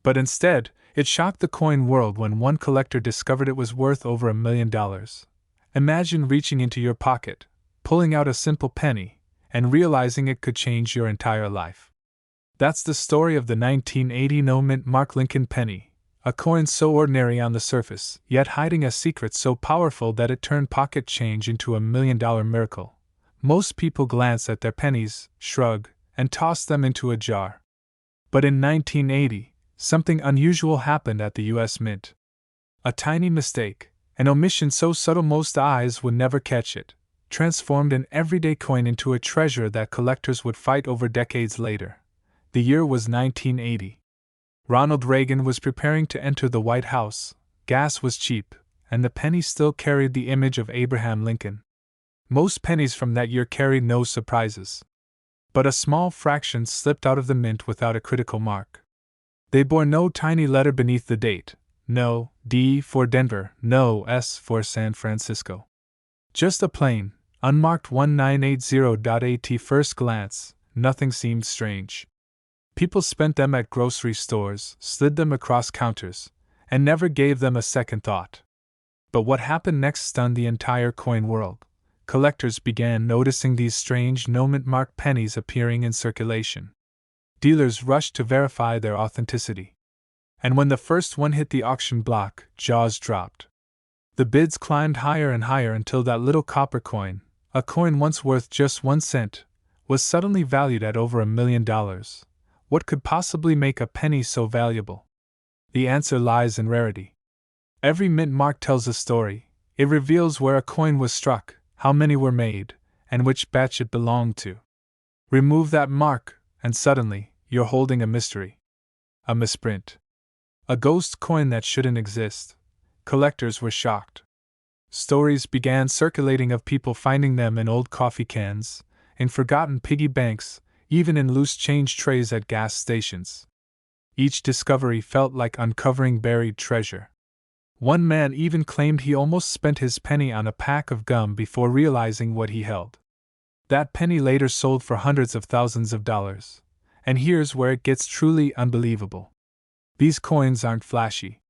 But instead, it shocked the coin world when one collector discovered it was worth over $1,000,000. Imagine reaching into your pocket, pulling out a simple penny, and realizing it could change your entire life. That's the story of the 1980 no-mint Mark Lincoln penny, a coin so ordinary on the surface, yet hiding a secret so powerful that it turned pocket change into a $1,000,000 miracle. Most people glance at their pennies, shrug, and toss them into a jar. But in 1980, something unusual happened at the U.S. Mint. A tiny mistake, an omission so subtle most eyes would never catch it, transformed an everyday coin into a treasure that collectors would fight over decades later. The year was 1980. Ronald Reagan was preparing to enter the White House, gas was cheap, and the penny still carried the image of Abraham Lincoln. Most pennies from that year carried no surprises. But a small fraction slipped out of the mint without a critical mark. They bore no tiny letter beneath the date, no D for Denver, no S for San Francisco. Just a plain, unmarked 1980. At first glance, nothing seemed strange. People spent them at grocery stores, slid them across counters, and never gave them a second thought. But what happened next stunned the entire coin world. Collectors began noticing these strange no-mint marked pennies appearing in circulation. Dealers rushed to verify their authenticity. And when the first one hit the auction block, jaws dropped. The bids climbed higher and higher until that little copper coin, a coin once worth just 1 cent, was suddenly valued at over $1,000,000. What could possibly make a penny so valuable? The answer lies in rarity. Every mint mark tells a story. It reveals where a coin was struck, how many were made, and which batch it belonged to. Remove that mark, and suddenly, you're holding a mystery. A misprint. A ghost coin that shouldn't exist. Collectors were shocked. Stories began circulating of people finding them in old coffee cans, in forgotten piggy banks, even in loose change trays at gas stations. Each discovery felt like uncovering buried treasure. One man even claimed he almost spent his penny on a pack of gum before realizing what he held. That penny later sold for hundreds of thousands of dollars. And here's where it gets truly unbelievable. These coins aren't flashy.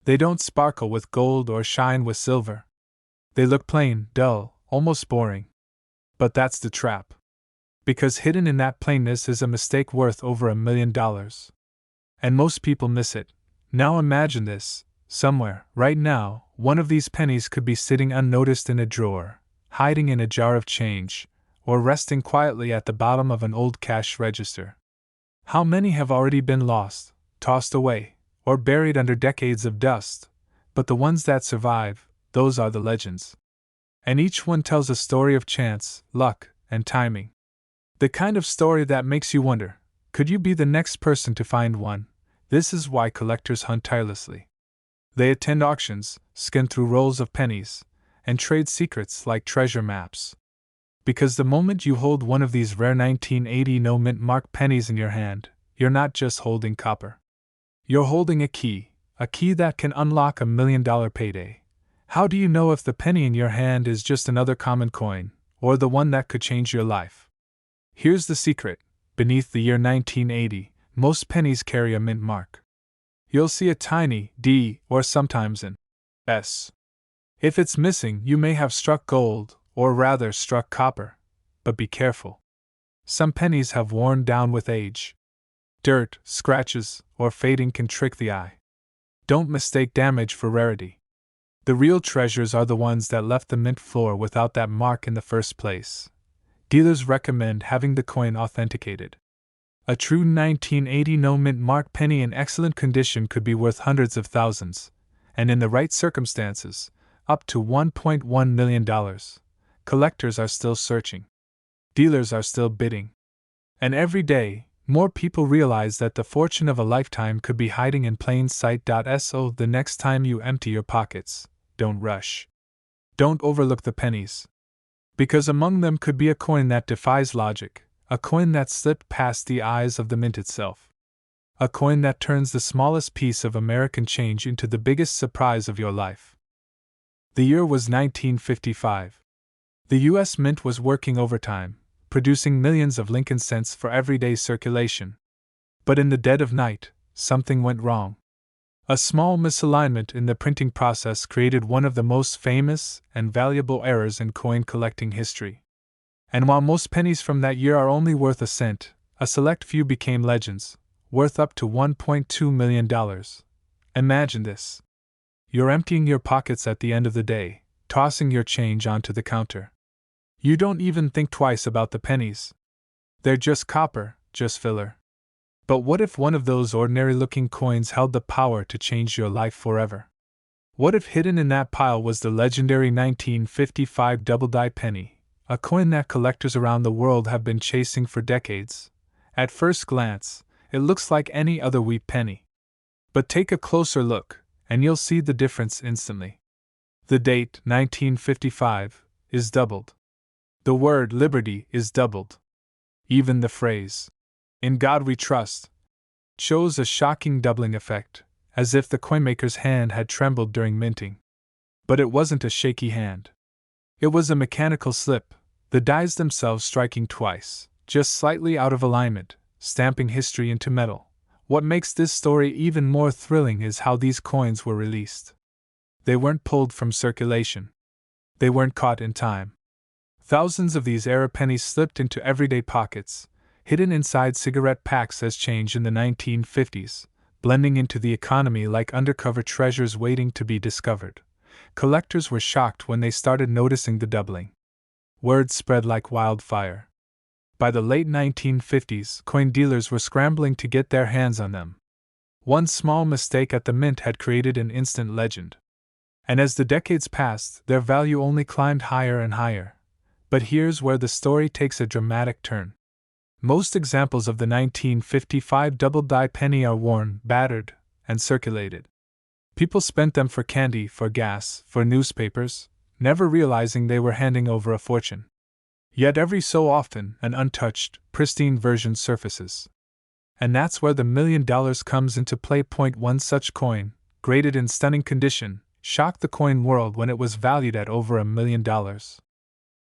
They don't sparkle with gold or shine with silver. They look plain, dull, almost boring. But that's the trap. Because hidden in that plainness is a mistake worth over $1,000,000. And most people miss it. Now imagine this. Somewhere, right now, one of these pennies could be sitting unnoticed in a drawer, hiding in a jar of change, or resting quietly at the bottom of an old cash register. How many have already been lost, tossed away, or buried under decades of dust? But the ones that survive, those are the legends. And each one tells a story of chance, luck, and timing. The kind of story that makes you wonder, could you be the next person to find one? This is why collectors hunt tirelessly. They attend auctions, skim through rolls of pennies, and trade secrets like treasure maps. Because the moment you hold one of these rare 1980 no-mint mark pennies in your hand, you're not just holding copper. You're holding a key that can unlock a $1,000,000 payday. How do you know if the penny in your hand is just another common coin, or the one that could change your life? Here's the secret. Beneath the year 1980, most pennies carry a mint mark. You'll see a tiny D or sometimes an S. If it's missing, you may have struck gold, or rather struck copper. But be careful. Some pennies have worn down with age. Dirt, scratches, or fading can trick the eye. Don't mistake damage for rarity. The real treasures are the ones that left the mint floor without that mark in the first place. Dealers recommend having the coin authenticated. A true 1980 no-mint mark penny in excellent condition could be worth hundreds of thousands, and in the right circumstances, up to $1.1 million. Collectors are still searching. Dealers are still bidding. And every day, more people realize that the fortune of a lifetime could be hiding in plain sight. So the next time you empty your pockets, don't rush. Don't overlook the pennies. Because among them could be a coin that defies logic, a coin that slipped past the eyes of the mint itself. A coin that turns the smallest piece of American change into the biggest surprise of your life. The year was 1955. The U.S. Mint was working overtime, producing millions of Lincoln cents for everyday circulation. But in the dead of night, something went wrong. A small misalignment in the printing process created one of the most famous and valuable errors in coin collecting history. And while most pennies from that year are only worth a cent, a select few became legends, worth up to $1.2 million. Imagine this. You're emptying your pockets at the end of the day, tossing your change onto the counter. You don't even think twice about the pennies. They're just copper, just filler. But what if one of those ordinary-looking coins held the power to change your life forever? What if hidden in that pile was the legendary 1955 double-die penny, a coin that collectors around the world have been chasing for decades? At first glance, it looks like any other wheat penny. But take a closer look, and you'll see the difference instantly. The date, 1955, is doubled. The word liberty is doubled. Even the phrase, "In God we trust," shows a shocking doubling effect, as if the coinmaker's hand had trembled during minting. But it wasn't a shaky hand. It was a mechanical slip, the dies themselves striking twice, just slightly out of alignment, stamping history into metal. What makes this story even more thrilling is how these coins were released. They weren't pulled from circulation. They weren't caught in time. Thousands of these era pennies slipped into everyday pockets, hidden inside cigarette packs as change in the 1950s, blending into the economy like undercover treasures waiting to be discovered. Collectors were shocked when they started noticing the doubling. Word spread like wildfire. By the late 1950s, coin dealers were scrambling to get their hands on them. One small mistake at the mint had created an instant legend. And as the decades passed, their value only climbed higher and higher. But here's where the story takes a dramatic turn. Most examples of the 1955 double-die penny are worn, battered, and circulated. People spent them for candy, for gas, for newspapers, never realizing they were handing over a fortune. Yet every so often, an untouched, pristine version surfaces. And that's where the $1 million comes into play. One such coin, graded in stunning condition, shocked the coin world when it was valued at over $1 million.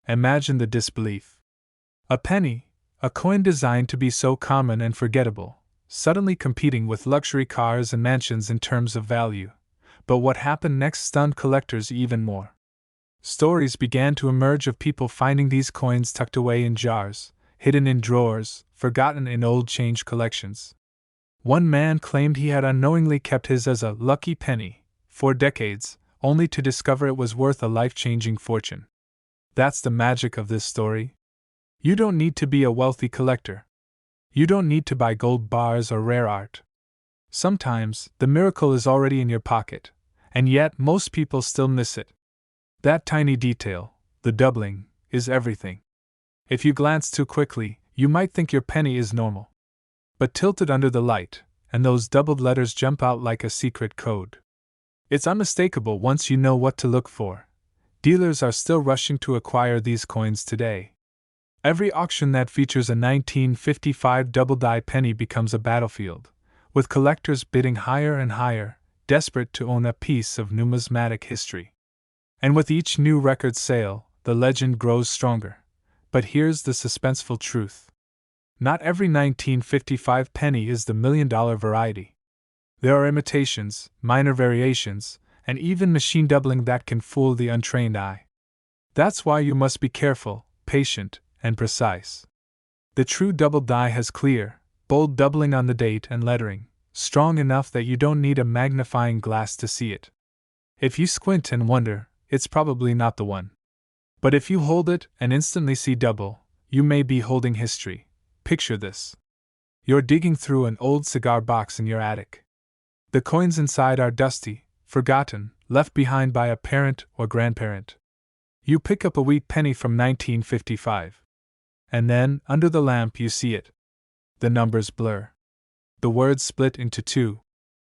Imagine the disbelief. A penny, a coin designed to be so common and forgettable, suddenly competing with luxury cars and mansions in terms of value. But what happened next stunned collectors even more. Stories began to emerge of people finding these coins tucked away in jars, hidden in drawers, forgotten in old change collections. One man claimed he had unknowingly kept his as a lucky penny for decades, only to discover it was worth a life-changing fortune. That's the magic of this story. You don't need to be a wealthy collector. You don't need to buy gold bars or rare art. Sometimes, the miracle is already in your pocket, and yet most people still miss it. That tiny detail, the doubling, is everything. If you glance too quickly, you might think your penny is normal. But tilt it under the light, and those doubled letters jump out like a secret code. It's unmistakable once you know what to look for. Dealers are still rushing to acquire these coins today. Every auction that features a 1955 double-die penny becomes a battlefield, with collectors bidding higher and higher, desperate to own a piece of numismatic history. And with each new record sale, the legend grows stronger. But here's the suspenseful truth. Not every 1955 penny is the $1 million variety. There are imitations, minor variations, and even machine doubling that can fool the untrained eye. That's why you must be careful, patient, and precise. The true double die has clear, bold doubling on the date and lettering, strong enough that you don't need a magnifying glass to see it. If you squint and wonder, it's probably not the one. But if you hold it and instantly see double, you may be holding history. Picture this. You're digging through an old cigar box in your attic. The coins inside are dusty, forgotten, left behind by a parent or grandparent. You pick up a wheat penny from 1955. And then, under the lamp, you see it. The numbers blur. The words split into two.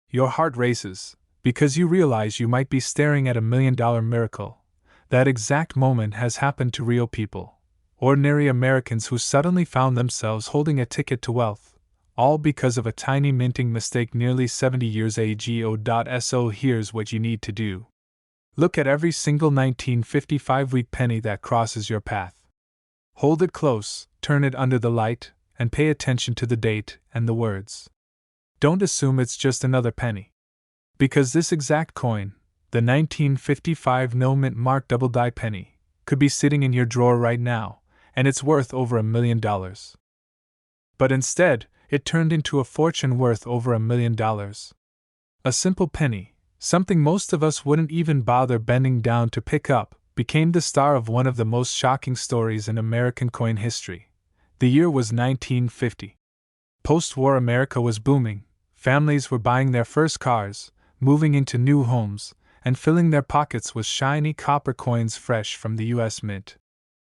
Your heart races, because you realize you might be staring at $1 million miracle. That exact moment has happened to real people, ordinary Americans who suddenly found themselves holding a ticket to wealth, all because of a tiny minting mistake nearly 70 years ago. So here's what you need to do. Look at every single 1955 wheat penny that crosses your path. Hold it close, turn it under the light, and pay attention to the date and the words. don't assume it's just another penny. Because this exact coin, the 1955 no mint mark double die penny, could be sitting in your drawer right now, and it's worth over $1 million. But instead, it turned into a fortune worth over $1 million. A simple penny, something most of us wouldn't even bother bending down to pick up, became the star of one of the most shocking stories in American coin history. The year was 1950. Post-war America was booming. Families were buying their first cars, moving into new homes, and filling their pockets with shiny copper coins fresh from the U.S. Mint.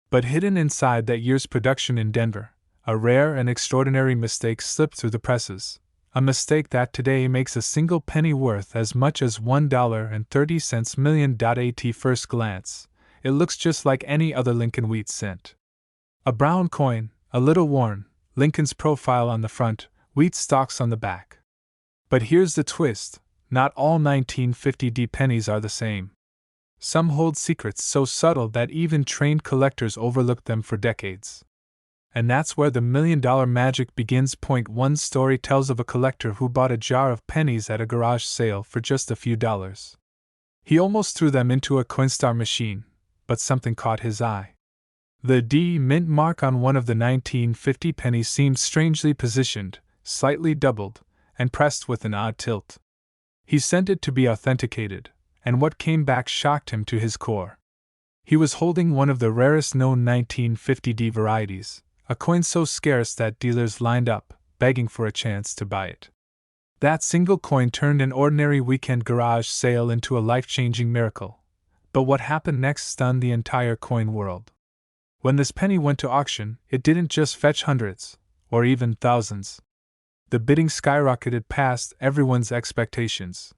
But hidden inside that year's production in Denver, a rare and extraordinary mistake slipped through the presses. A mistake that today makes a single penny worth as much as $1.30 million. At first glance, it looks just like any other Lincoln wheat cent. A brown coin, a little worn, Lincoln's profile on the front, wheat stalks on the back. But here's the twist: not all 1950 pennies are the same. Some hold secrets so subtle that even trained collectors overlooked them for decades. And that's where the $1 million magic begins. Point 1 story tells of a collector who bought a jar of pennies at a garage sale for just a few dollars. He almost threw them into a Coinstar machine, but something caught his eye. The D mint mark on one of the 1950 pennies seemed strangely positioned, slightly doubled, and pressed with an odd tilt. He sent it to be authenticated, and what came back shocked him to his core. He was holding one of the rarest known 1950 varieties, a coin so scarce that dealers lined up, begging for a chance to buy it. That single coin turned an ordinary weekend garage sale into a life-changing miracle. But what happened next stunned the entire coin world. When this penny went to auction, it didn't just fetch hundreds, or even thousands. The bidding skyrocketed past everyone's expectations.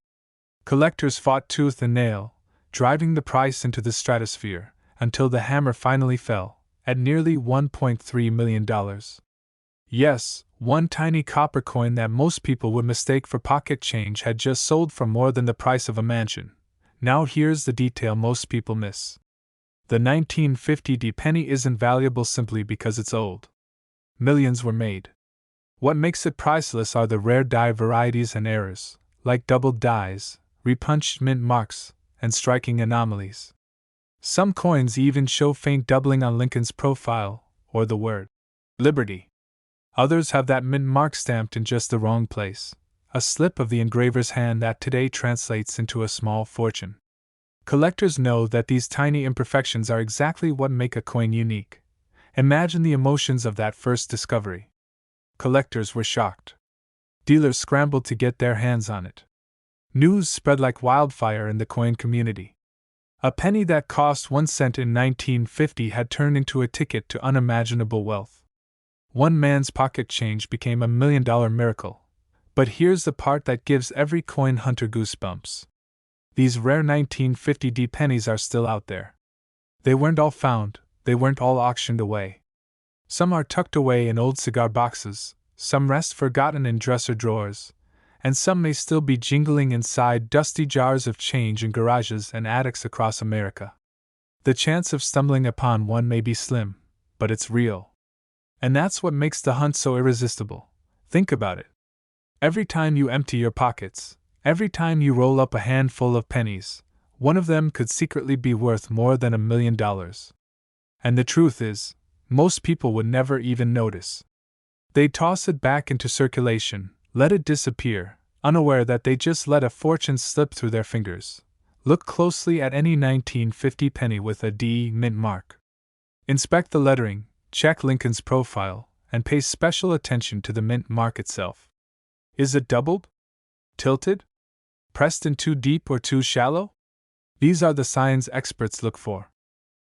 Collectors fought tooth and nail, driving the price into the stratosphere, until the hammer finally fell, at nearly $1.3 million. Yes, one tiny copper coin that most people would mistake for pocket change had just sold for more than the price of a mansion. Now here's the detail most people miss. The 1950 penny isn't valuable simply because it's old. Millions were made. What makes it priceless are the rare die varieties and errors, like doubled dies, repunched mint marks, and striking anomalies. Some coins even show faint doubling on Lincoln's profile, or the word Liberty. Others have that mint mark stamped in just the wrong place, a slip of the engraver's hand that today translates into a small fortune. Collectors know that these tiny imperfections are exactly what make a coin unique. Imagine the emotions of that first discovery. Collectors were shocked. Dealers scrambled to get their hands on it. News spread like wildfire in the coin community. A penny that cost 1 cent in 1950 had turned into a ticket to unimaginable wealth. One man's pocket change became $1 million miracle. But here's the part that gives every coin hunter goosebumps. These rare 1950 pennies are still out there. They weren't all found, they weren't all auctioned away. Some are tucked away in old cigar boxes, some rest forgotten in dresser drawers, and some may still be jingling inside dusty jars of change in garages and attics across America. The chance of stumbling upon one may be slim, but it's real. And that's what makes the hunt so irresistible. Think about it. Every time you empty your pockets, every time you roll up a handful of pennies, one of them could secretly be worth more than $1 million. And the truth is, most people would never even notice. They'd toss it back into circulation, let it disappear, unaware that they just let a fortune slip through their fingers. Look closely at any 1950 penny with a D mint mark. Inspect the lettering, check Lincoln's profile, and pay special attention to the mint mark itself. Is it doubled? Tilted? Pressed in too deep or too shallow? These are the signs experts look for.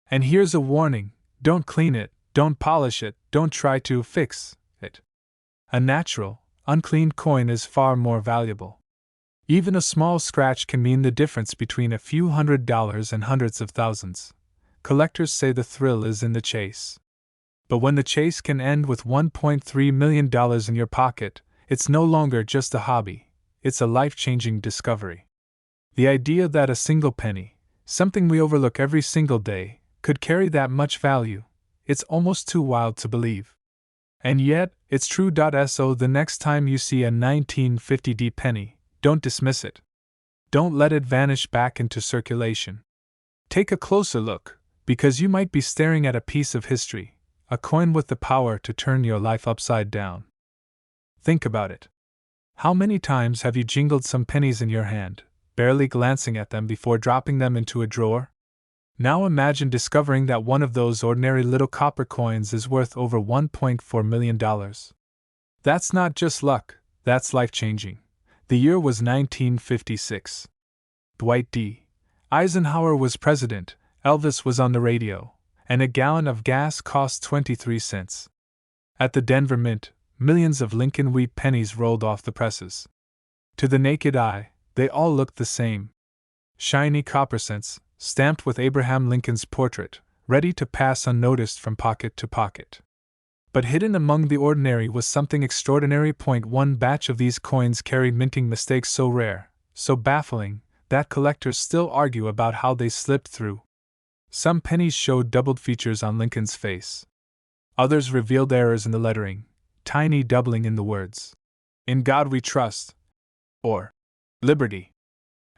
And here's a warning: don't clean it, don't polish it, don't try to fix it. A natural, uncleaned coin is far more valuable. Even a small scratch can mean the difference between a few $100s and hundreds of thousands. Collectors say the thrill is in the chase. But when the chase can end with $1.3 million in your pocket, it's no longer just a hobby, it's a life-changing discovery. The idea that a single penny, something we overlook every single day, could carry that much value, it's almost too wild to believe. And yet, It's true. So the next time you see a 1950 penny, don't dismiss it. Don't let it vanish back into circulation. Take a closer look, because you might be staring at a piece of history, a coin with the power to turn your life upside down. Think about it. How many times have you jingled some pennies in your hand, barely glancing at them before dropping them into a drawer? Now imagine discovering that one of those ordinary little copper coins is worth over $1.4 million. That's not just luck, that's life-changing. The year was 1956. Dwight D. Eisenhower was president, Elvis was on the radio, and a gallon of gas cost 23 cents. At the Denver Mint, millions of Lincoln wheat pennies rolled off the presses. To the naked eye, they all looked the same. Shiny copper cents, stamped with Abraham Lincoln's portrait, ready to pass unnoticed from pocket to pocket. But hidden among the ordinary was something extraordinary. One batch of these coins carried minting mistakes so rare, so baffling, that collectors still argue about how they slipped through. Some pennies showed doubled features on Lincoln's face. Others revealed errors in the lettering, tiny doubling in the words, "In God We Trust," or "Liberty."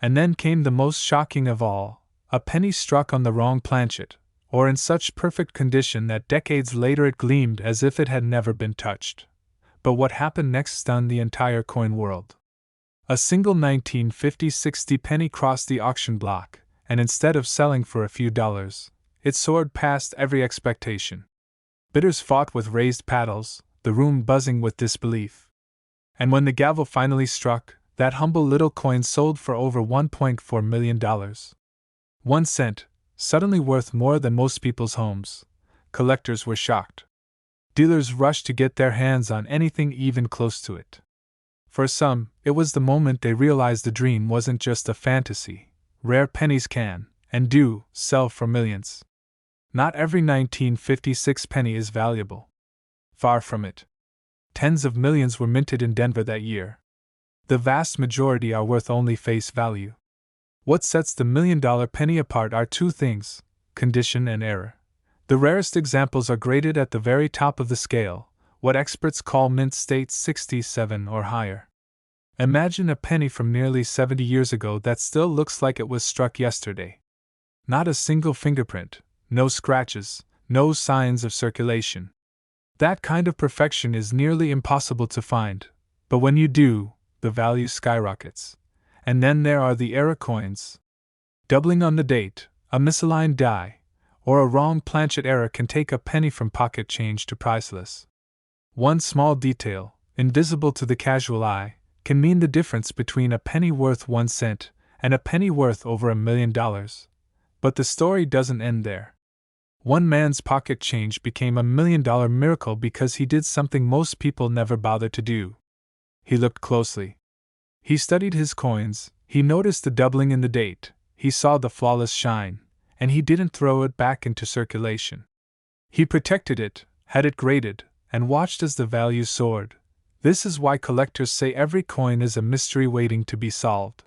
And then came the most shocking of all, a penny struck on the wrong planchet, or in such perfect condition that decades later it gleamed as if it had never been touched. But what happened next stunned the entire coin world. A single 1950 penny crossed the auction block, and instead of selling for a few dollars, it soared past every expectation. Bidders fought with raised paddles, the room buzzing with disbelief. And when the gavel finally struck, that humble little coin sold for over $1.4 million. 1 cent, suddenly worth more than most people's homes. Collectors were shocked. Dealers rushed to get their hands on anything even close to it. For some, it was the moment they realized the dream wasn't just a fantasy. Rare pennies can, and do, sell for millions. Not every 1956 penny is valuable. Far from it. Tens of millions were minted in Denver that year. The vast majority are worth only face value. What sets the million-dollar penny apart are two things: condition and error. The rarest examples are graded at the very top of the scale, what experts call mint state 67 or higher. Imagine a penny from nearly 70 years ago that still looks like it was struck yesterday. Not a single fingerprint, no scratches, no signs of circulation. That kind of perfection is nearly impossible to find, but when you do, the value skyrockets. And then there are the error coins. Doubling on the date, a misaligned die, or a wrong planchet error can take a penny from pocket change to priceless. One small detail, invisible to the casual eye, can mean the difference between a penny worth 1 cent and a penny worth over $1 million. But the story doesn't end there. One man's pocket change became a $1 million miracle because he did something most people never bother to do. He looked closely. He studied his coins, he noticed the doubling in the date, he saw the flawless shine, and he didn't throw it back into circulation. He protected it, had it graded, and watched as the value soared. This is why collectors say every coin is a mystery waiting to be solved.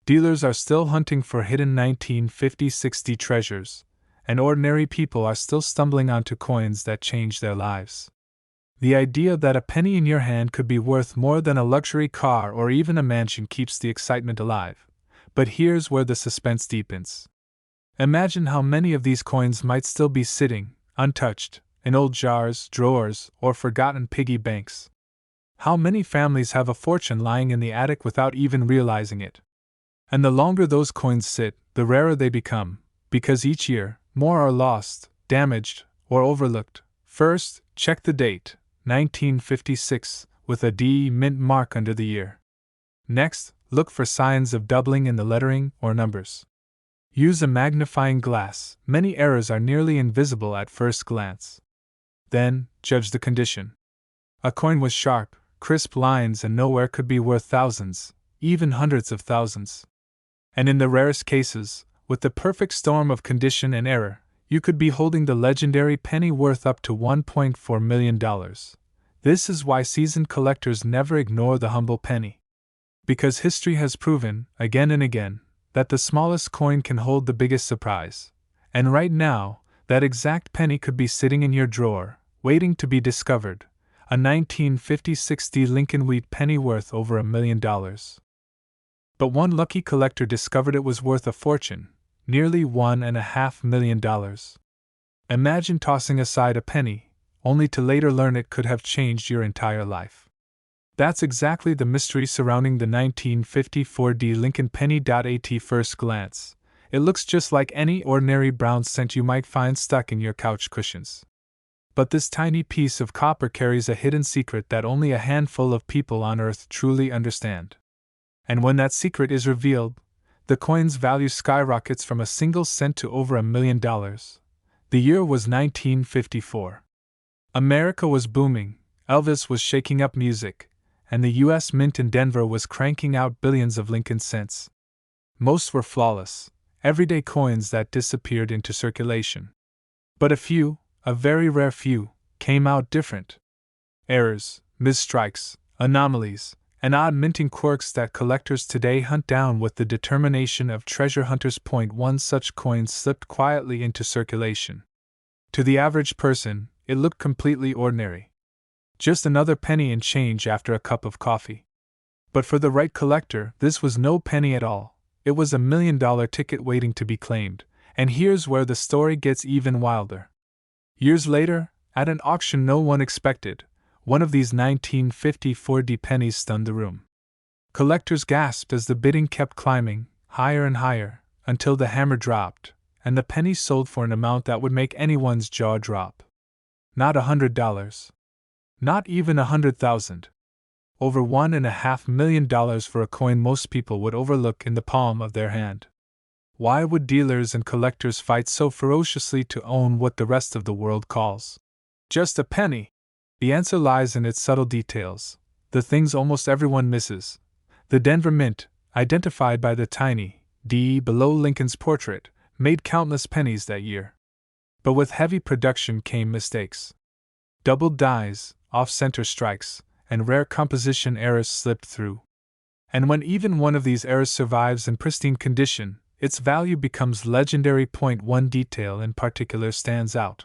Dealers are still hunting for hidden 1950-60 treasures, and ordinary people are still stumbling onto coins that change their lives. The idea that a penny in your hand could be worth more than a luxury car or even a mansion keeps the excitement alive. But here's where the suspense deepens. Imagine how many of these coins might still be sitting, untouched, in old jars, drawers, or forgotten piggy banks. How many families have a fortune lying in the attic without even realizing it? And the longer those coins sit, the rarer they become, because each year, more are lost, damaged, or overlooked. First, check the date, 1956, with a D mint mark under the year. Next, look for signs of doubling in the lettering or numbers. Use a magnifying glass, many errors are nearly invisible at first glance. Then, judge the condition. A coin with sharp, crisp lines and nowhere could be worth thousands, even hundreds of thousands. And in the rarest cases, with the perfect storm of condition and error, you could be holding the legendary penny worth up to $1.4 million. This is why seasoned collectors never ignore the humble penny. Because history has proven, again and again, that the smallest coin can hold the biggest surprise. And right now, that exact penny could be sitting in your drawer, waiting to be discovered, a 1956 D Lincoln Wheat penny worth over $1 million. But one lucky collector discovered it was worth a fortune, nearly $1.5 million. Imagine tossing aside a penny, only to later learn it could have changed your entire life. That's exactly the mystery surrounding the 1954 D Lincoln penny. At first glance, it looks just like any ordinary brown cent you might find stuck in your couch cushions. But this tiny piece of copper carries a hidden secret that only a handful of people on Earth truly understand. And when that secret is revealed, the coin's value skyrockets from a single cent to over $1 million. The year was 1954. America was booming, Elvis was shaking up music, and the U.S. Mint in Denver was cranking out billions of Lincoln cents. Most were flawless, everyday coins that disappeared into circulation. But a few, a very rare few, came out different. Errors, misstrikes, anomalies, and odd minting quirks that collectors today hunt down with the determination of treasure hunters. One such coin slipped quietly into circulation. To the average person, it looked completely ordinary. Just another penny and change after a cup of coffee. But for the right collector, this was no penny at all. It was $1 million ticket waiting to be claimed, and here's where the story gets even wilder. Years later, at an auction no one expected, one of these 1954 D pennies stunned the room. Collectors gasped as the bidding kept climbing, higher and higher, until the hammer dropped, and the penny sold for an amount that would make anyone's jaw drop. Not $100. Not even $100,000. Over $1.5 million for a coin most people would overlook in the palm of their hand. Why would dealers and collectors fight so ferociously to own what the rest of the world calls just a penny? The answer lies in its subtle details, the things almost everyone misses. The Denver Mint, identified by the tiny D below Lincoln's portrait, made countless pennies that year. But with heavy production came mistakes. Doubled dies, off-center strikes, and rare composition errors slipped through. And when even one of these errors survives in pristine condition, its value becomes legendary. One detail in particular stands out.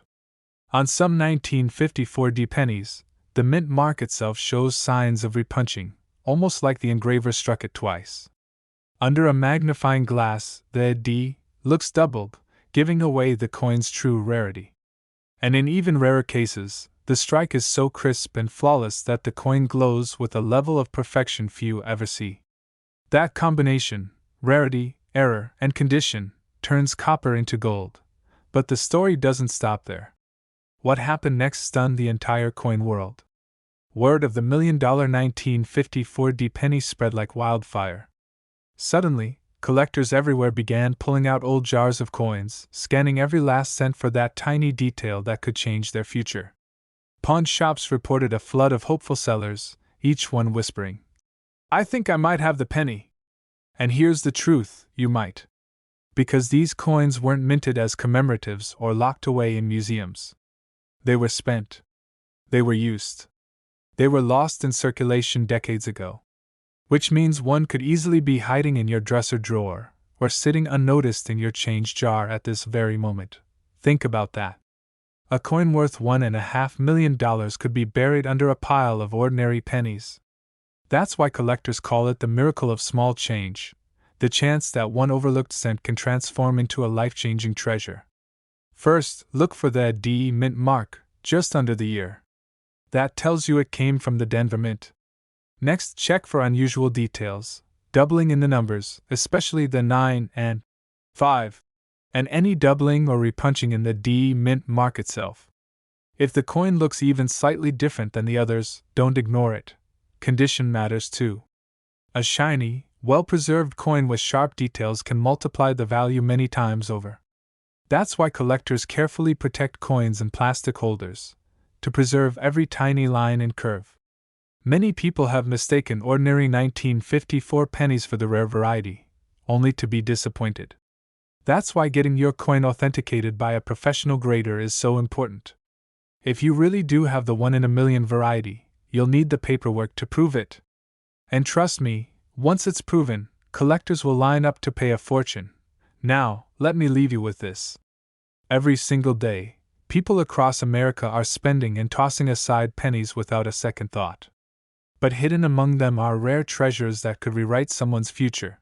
On some 1954 D pennies, the mint mark itself shows signs of repunching, almost like the engraver struck it twice. Under a magnifying glass, the D looks doubled, giving away the coin's true rarity. And in even rarer cases, the strike is so crisp and flawless that the coin glows with a level of perfection few ever see. That combination, rarity, error, and condition, turns copper into gold. But the story doesn't stop there. What happened next stunned the entire coin world. Word of the $1 million 1954 D penny spread like wildfire. Suddenly, collectors everywhere began pulling out old jars of coins, scanning every last cent for that tiny detail that could change their future. Pawn shops reported a flood of hopeful sellers, each one whispering, "I think I might have the penny." And here's the truth, you might. Because these coins weren't minted as commemoratives or locked away in museums. They were spent. They were used. They were lost in circulation decades ago. Which means one could easily be hiding in your dresser drawer, or sitting unnoticed in your change jar at this very moment. Think about that. A coin worth $1.5 million could be buried under a pile of ordinary pennies. That's why collectors call it the miracle of small change, the chance that one overlooked cent can transform into a life-changing treasure. First, look for the D Mint mark, just under the year. That tells you it came from the Denver Mint. Next, check for unusual details, doubling in the numbers, especially the 9 and 5. And any doubling or repunching in the D Mint mark itself. If the coin looks even slightly different than the others, don't ignore it. Condition matters too. A shiny, well-preserved coin with sharp details can multiply the value many times over. That's why collectors carefully protect coins in plastic holders, to preserve every tiny line and curve. Many people have mistaken ordinary 1954 pennies for the rare variety, only to be disappointed. That's why getting your coin authenticated by a professional grader is so important. If you really do have the 1 in a million variety, you'll need the paperwork to prove it. And trust me, once it's proven, collectors will line up to pay a fortune. Now, let me leave you with this. Every single day, people across America are spending and tossing aside pennies without a second thought. But hidden among them are rare treasures that could rewrite someone's future.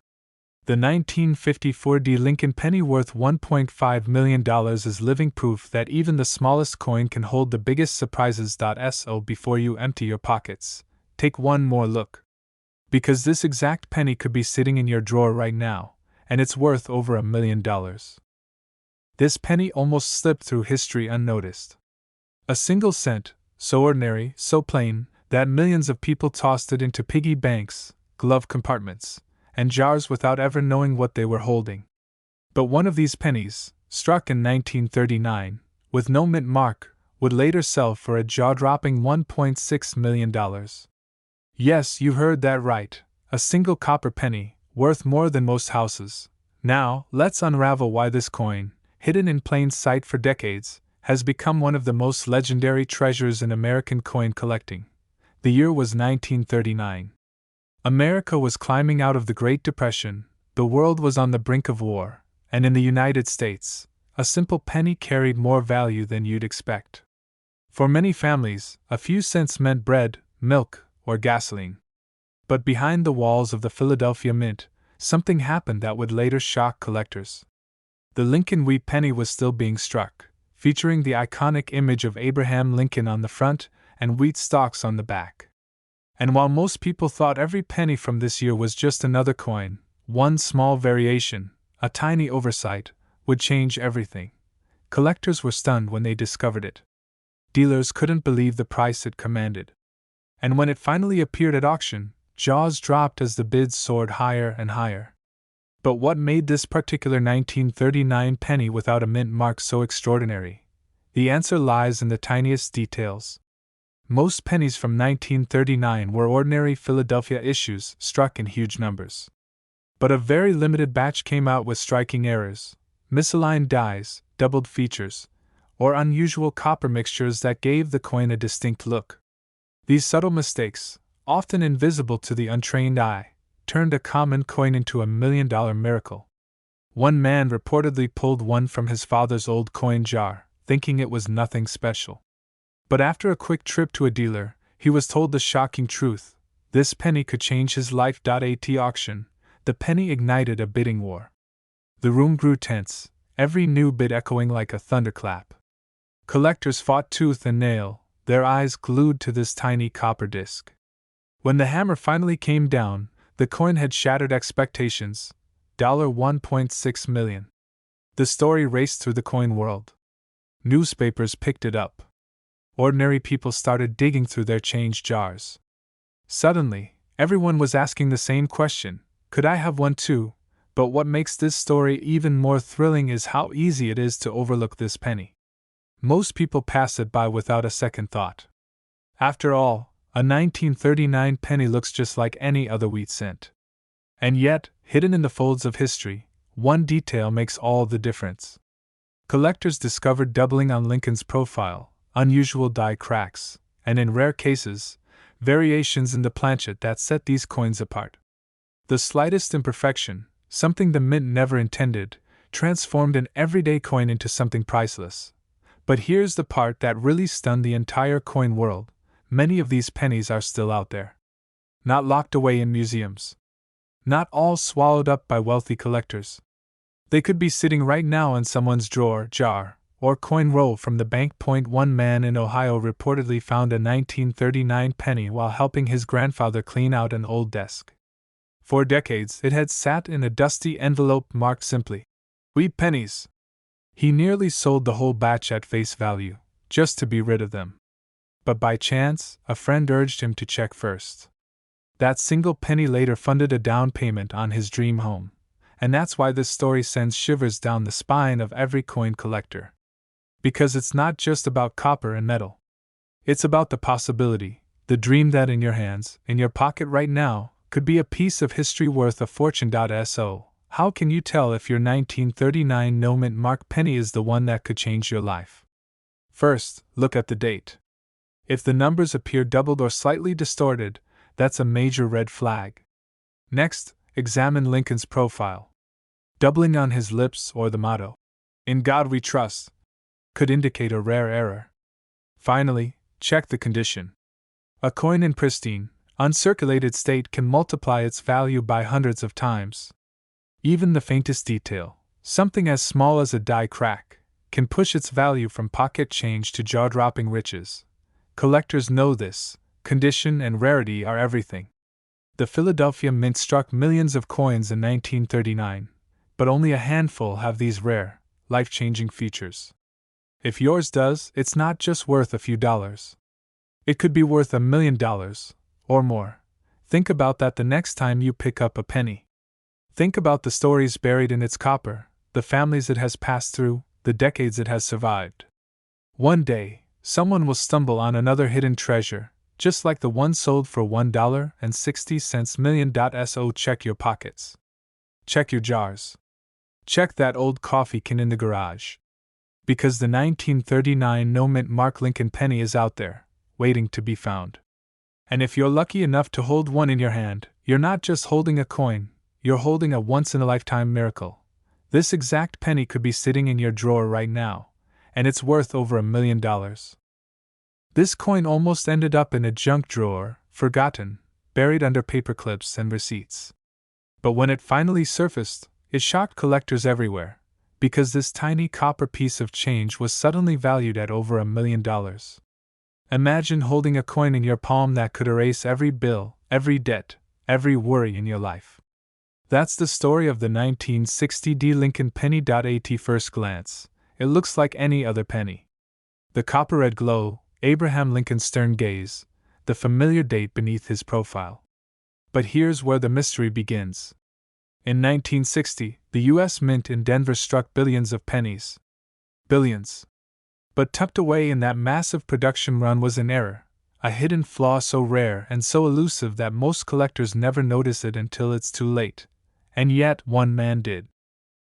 The 1954 D. Lincoln penny worth $1.5 million is living proof that even the smallest coin can hold the biggest surprises. So before you empty your pockets, take one more look. Because this exact penny could be sitting in your drawer right now, and it's worth over $1 million. This penny almost slipped through history unnoticed. A single cent, so ordinary, so plain, that millions of people tossed it into piggy banks, glove compartments, and jars without ever knowing what they were holding. But one of these pennies, struck in 1939, with no mint mark, would later sell for a jaw-dropping $1.6 million. Yes, you heard that right, a single copper penny, worth more than most houses. Now, let's unravel why this coin, hidden in plain sight for decades, has become one of the most legendary treasures in American coin collecting. The year was 1939. America was climbing out of the Great Depression, the world was on the brink of war, and in the United States, a simple penny carried more value than you'd expect. For many families, a few cents meant bread, milk, or gasoline. But behind the walls of the Philadelphia Mint, something happened that would later shock collectors. The Lincoln wheat penny was still being struck, featuring the iconic image of Abraham Lincoln on the front and wheat stalks on the back. And while most people thought every penny from this year was just another coin, one small variation, a tiny oversight, would change everything. Collectors were stunned when they discovered it. Dealers couldn't believe the price it commanded. And when it finally appeared at auction, jaws dropped as the bids soared higher and higher. But what made this particular 1939 penny without a mint mark so extraordinary? The answer lies in the tiniest details. Most pennies from 1939 were ordinary Philadelphia issues struck in huge numbers. But a very limited batch came out with striking errors, misaligned dies, doubled features, or unusual copper mixtures that gave the coin a distinct look. These subtle mistakes, often invisible to the untrained eye, turned a common coin into $1 million miracle. One man reportedly pulled one from his father's old coin jar, thinking it was nothing special. But after a quick trip to a dealer, he was told the shocking truth: this penny could change his life. At auction, the penny ignited a bidding war. The room grew tense, every new bid echoing like a thunderclap. Collectors fought tooth and nail, their eyes glued to this tiny copper disc. When the hammer finally came down, the coin had shattered expectations. $1.6 million. The story raced through the coin world. Newspapers picked it up. Ordinary people started digging through their change jars. Suddenly, everyone was asking the same question: could I have one too? But what makes this story even more thrilling is how easy it is to overlook this penny. Most people pass it by without a second thought. After all, a 1939 penny looks just like any other wheat cent. And yet, hidden in the folds of history, one detail makes all the difference. Collectors discovered doubling on Lincoln's profile, unusual die cracks, and in rare cases, variations in the planchet that set these coins apart. The slightest imperfection, something the mint never intended, transformed an everyday coin into something priceless. But here's the part that really stunned the entire coin world: many of these pennies are still out there. Not locked away in museums. Not all swallowed up by wealthy collectors. They could be sitting right now in someone's drawer, jar, or coin roll from the bank. One man in Ohio reportedly found a 1939 penny while helping his grandfather clean out an old desk. For decades it had sat in a dusty envelope marked simply, "Wheat pennies." He nearly sold the whole batch at face value, just to be rid of them. But by chance, a friend urged him to check first. That single penny later funded a down payment on his dream home, and that's why this story sends shivers down the spine of every coin collector. Because it's not just about copper and metal. It's about the possibility, the dream that in your hands, in your pocket right now, could be a piece of history worth a fortune. So, how can you tell if your 1939 no mint mark penny is the one that could change your life? First, look at the date. If the numbers appear doubled or slightly distorted, that's a major red flag. Next, examine Lincoln's profile. Doubling on his lips or the motto, "In God We Trust." could indicate a rare error. Finally, check the condition. A coin in pristine, uncirculated state can multiply its value by hundreds of times. Even the faintest detail, something as small as a die crack, can push its value from pocket change to jaw-dropping riches. Collectors know this. Condition and rarity are everything. The Philadelphia Mint struck millions of coins in 1939, but only a handful have these rare, life-changing features. If yours does, it's not just worth a few dollars. It could be worth $1 million, or more. Think about that the next time you pick up a penny. Think about the stories buried in its copper, the families it has passed through, the decades it has survived. One day, someone will stumble on another hidden treasure, just like the one sold for $1.60 million. So check your pockets. Check your jars. Check that old coffee can in the garage. Because the 1939 no-mint Mark Lincoln penny is out there, waiting to be found. And if you're lucky enough to hold one in your hand, you're not just holding a coin, you're holding a once-in-a-lifetime miracle. This exact penny could be sitting in your drawer right now, and it's worth over $1 million. This coin almost ended up in a junk drawer, forgotten, buried under paperclips and receipts. But when it finally surfaced, it shocked collectors everywhere, because this tiny copper piece of change was suddenly valued at over $1 million. Imagine holding a coin in your palm that could erase every bill, every debt, every worry in your life. That's the story of the 1960 D. Lincoln penny. At first glance, it looks like any other penny. The copper-red glow, Abraham Lincoln's stern gaze, the familiar date beneath his profile. But here's where the mystery begins. In 1960, the U.S. Mint in Denver struck billions of pennies. Billions. But tucked away in that massive production run was an error, a hidden flaw so rare and so elusive that most collectors never notice it until it's too late. And yet, one man did.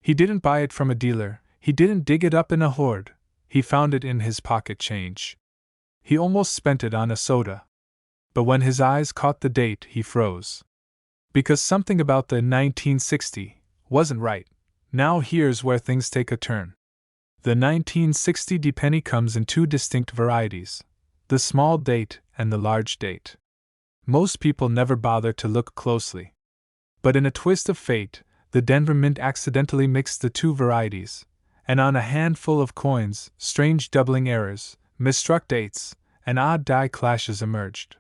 He didn't buy it from a dealer, he didn't dig it up in a hoard, he found it in his pocket change. He almost spent it on a soda. But when his eyes caught the date, he froze. Because something about the 1960 wasn't right. Now here's where things take a turn. The 1960 D penny comes in two distinct varieties, the small date and the large date. Most people never bother to look closely. But in a twist of fate, the Denver Mint accidentally mixed the two varieties, and on a handful of coins, strange doubling errors, misstruck dates, and odd die clashes emerged.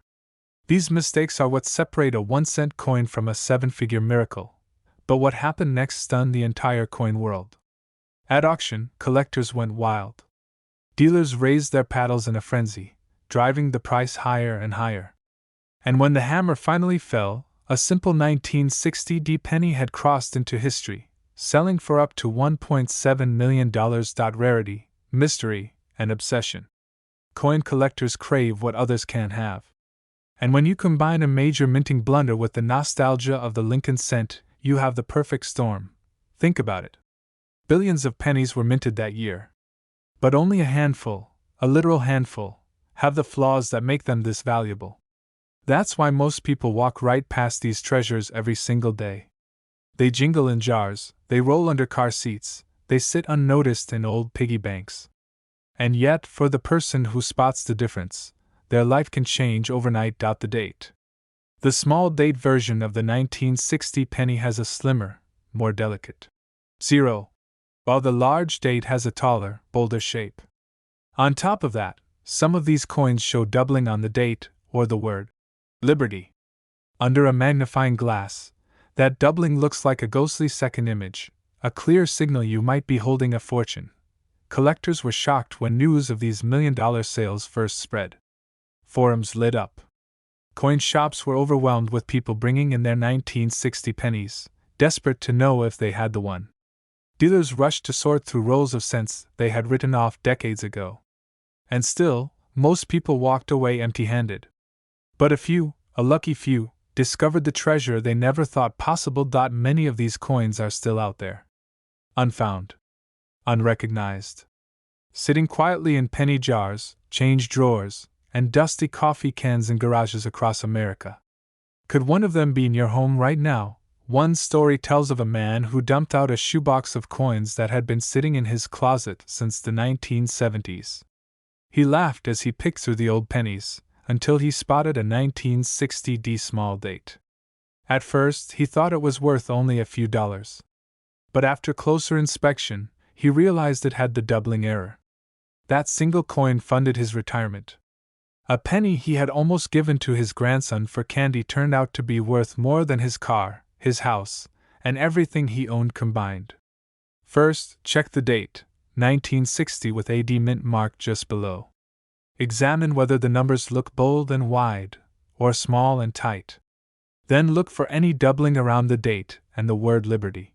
These mistakes are what separate a 1-cent coin from a 7-figure miracle. But what happened next stunned the entire coin world. At auction, collectors went wild. Dealers raised their paddles in a frenzy, driving the price higher and higher. And when the hammer finally fell, a simple 1960 D penny had crossed into history, selling for up to $1.7 million. Rarity, mystery, and obsession. Coin collectors crave what others can't have. And when you combine a major minting blunder with the nostalgia of the Lincoln cent, you have the perfect storm. Think about it. Billions of pennies were minted that year. But only a handful, a literal handful, have the flaws that make them this valuable. That's why most people walk right past these treasures every single day. They jingle in jars, they roll under car seats, they sit unnoticed in old piggy banks. And yet, for the person who spots the difference, their life can change overnight. The date. The small date version of the 1960 penny has a slimmer, more delicate 0, while the large date has a taller, bolder shape. On top of that, some of these coins show doubling on the date, or the word Liberty. Under a magnifying glass, that doubling looks like a ghostly second image, a clear signal you might be holding a fortune. Collectors were shocked when news of these million-dollar sales first spread. Forums lit up. Coin shops were overwhelmed with people bringing in their 1960 pennies, desperate to know if they had the one. Dealers rushed to sort through rolls of cents they had written off decades ago. And still, most people walked away empty-handed. But a few, a lucky few, discovered the treasure they never thought possible. Many of these coins are still out there. Unfound. Unrecognized. Sitting quietly in penny jars, change drawers, and dusty coffee cans in garages across America. Could one of them be in your home right now, One story tells of a man who dumped out a shoebox of coins that had been sitting in his closet since the 1970s. He laughed as he picked through the old pennies, until he spotted a 1960 small date. At first, he thought it was worth only a few dollars. But after closer inspection, he realized it had the doubling error. That single coin funded his retirement. A penny he had almost given to his grandson for candy turned out to be worth more than his car, his house, and everything he owned combined. First, check the date, 1960 with AD mint mark just below. Examine whether the numbers look bold and wide, or small and tight. Then look for any doubling around the date and the word Liberty.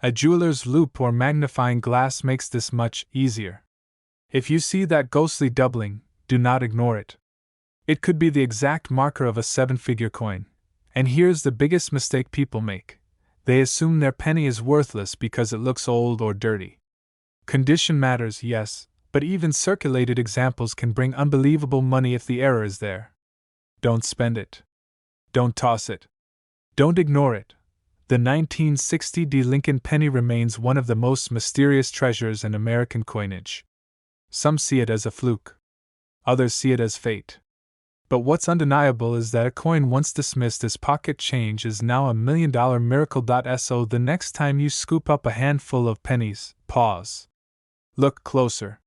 A jeweler's loupe or magnifying glass makes this much easier. If you see that ghostly doubling, do not ignore it. It could be the exact marker of a 7-figure coin. And here's the biggest mistake people make. They assume their penny is worthless because it looks old or dirty. Condition matters, yes, but even circulated examples can bring unbelievable money if the error is there. Don't spend it. Don't toss it. Don't ignore it. The 1960 Lincoln penny remains one of the most mysterious treasures in American coinage. Some see it as a fluke. Others see it as fate. But what's undeniable is that a coin once dismissed as pocket change is now a $1 million miracle. So the next time you scoop up a handful of pennies, pause. Look closer.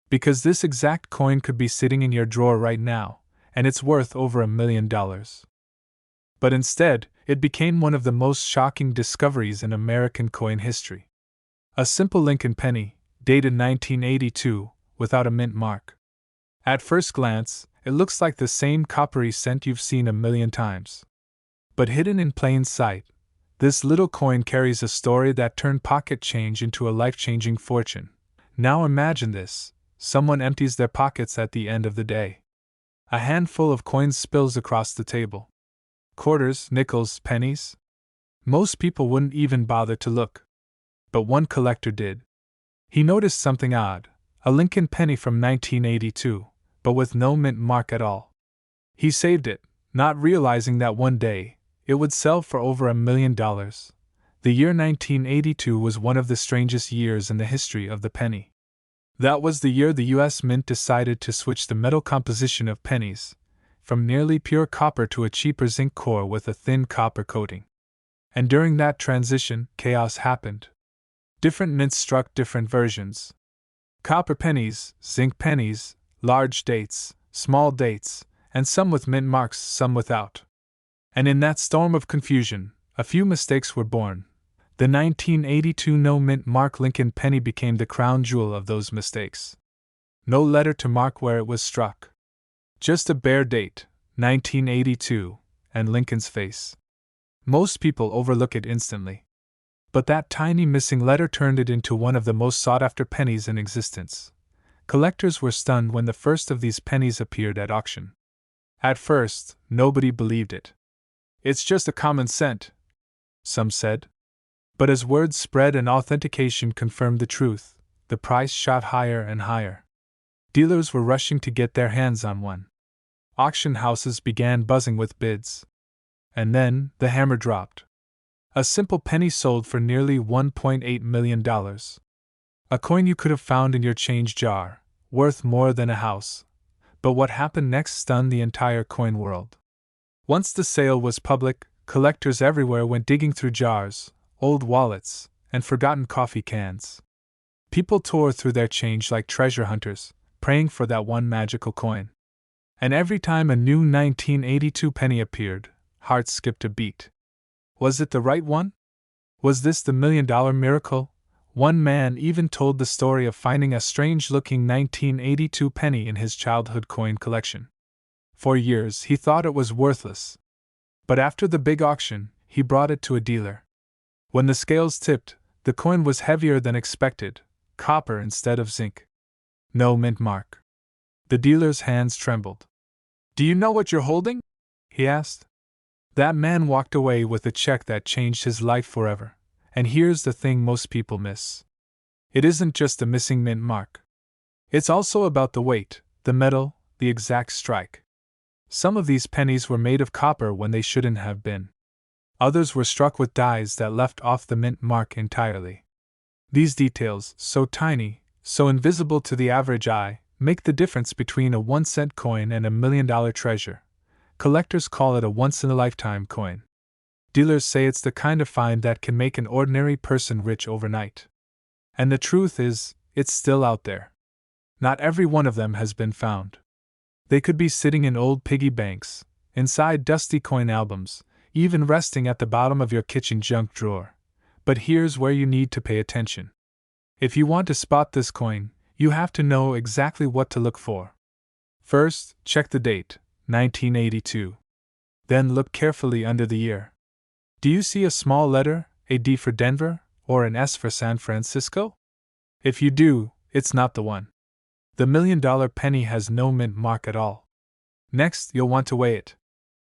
Because this exact coin could be sitting in your drawer right now, and it's worth over $1 million. But instead, it became one of the most shocking discoveries in American coin history. A simple Lincoln penny, dated 1982, without a mint mark. At first glance, it looks like the same coppery cent you've seen a million times. But hidden in plain sight, this little coin carries a story that turned pocket change into a life-changing fortune. Now imagine this: someone empties their pockets at the end of the day. A handful of coins spills across the table. Quarters, nickels, pennies. Most people wouldn't even bother to look. But one collector did. He noticed something odd: a Lincoln penny from 1982. But with no mint mark at all. He saved it, not realizing that one day, it would sell for over $1 million. The year 1982 was one of the strangest years in the history of the penny. That was the year the U.S. Mint decided to switch the metal composition of pennies, from nearly pure copper to a cheaper zinc core with a thin copper coating. And during that transition, chaos happened. Different mints struck different versions. Copper pennies, zinc pennies, large dates, small dates, and some with mint marks, some without. And in that storm of confusion, a few mistakes were born. The 1982 no mint mark Lincoln penny became the crown jewel of those mistakes. No letter to mark where it was struck. Just a bare date, 1982, and Lincoln's face. Most people overlook it instantly. But that tiny missing letter turned it into one of the most sought-after pennies in existence. Collectors were stunned when the first of these pennies appeared at auction. At first, nobody believed it. It's just a common cent, some said. But as word spread and authentication confirmed the truth, the price shot higher and higher. Dealers were rushing to get their hands on one. Auction houses began buzzing with bids. And then, the hammer dropped. A simple penny sold for nearly $1.8 million. A coin you could have found in your change jar, worth more than a house. But what happened next stunned the entire coin world. Once the sale was public, collectors everywhere went digging through jars, old wallets, and forgotten coffee cans. People tore through their change like treasure hunters, praying for that one magical coin. And every time a new 1982 penny appeared, hearts skipped a beat. Was it the right one? Was this the $1 million miracle? One man even told the story of finding a strange-looking 1982 penny in his childhood coin collection. For years he thought it was worthless. But after the big auction, he brought it to a dealer. When the scales tipped, the coin was heavier than expected, copper instead of zinc. No mint mark. The dealer's hands trembled. "Do you know what you're holding?" he asked. That man walked away with a check that changed his life forever. And here's the thing most people miss. It isn't just the missing mint mark. It's also about the weight, the metal, the exact strike. Some of these pennies were made of copper when they shouldn't have been. Others were struck with dies that left off the mint mark entirely. These details, so tiny, so invisible to the average eye, make the difference between a 1-cent coin and a $1 million treasure. Collectors call it a once-in-a-lifetime coin. Dealers say it's the kind of find that can make an ordinary person rich overnight. And the truth is, it's still out there. Not every one of them has been found. They could be sitting in old piggy banks, inside dusty coin albums, even resting at the bottom of your kitchen junk drawer. But here's where you need to pay attention. If you want to spot this coin, you have to know exactly what to look for. First, check the date, 1982. Then look carefully under the year. Do you see a small letter, a D for Denver, or an S for San Francisco? If you do, it's not the one. The $1 million penny has no mint mark at all. Next, you'll want to weigh it.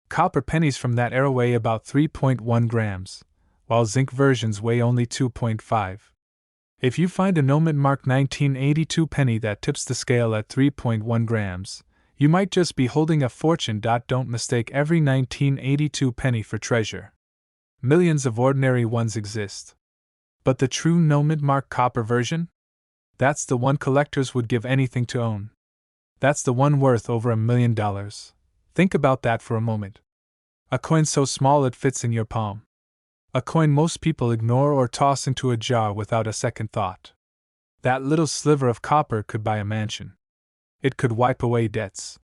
Copper pennies from that era weigh about 3.1 grams, while zinc versions weigh only 2.5. If you find a no mint mark 1982 penny that tips the scale at 3.1 grams, you might just be holding a fortune. Don't mistake every 1982 penny for treasure. Millions of ordinary ones exist. But the true no mint mark copper version? That's the one collectors would give anything to own. That's the one worth over $1 million. Think about that for a moment. A coin so small it fits in your palm. A coin most people ignore or toss into a jar without a second thought. That little sliver of copper could buy a mansion. It could wipe away debts.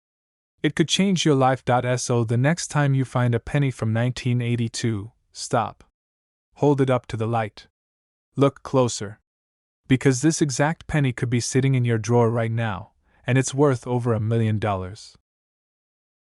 It could change your life. So the next time you find a penny from 1982, stop. Hold it up to the light. Look closer. Because this exact penny could be sitting in your drawer right now, and it's worth over $1 million.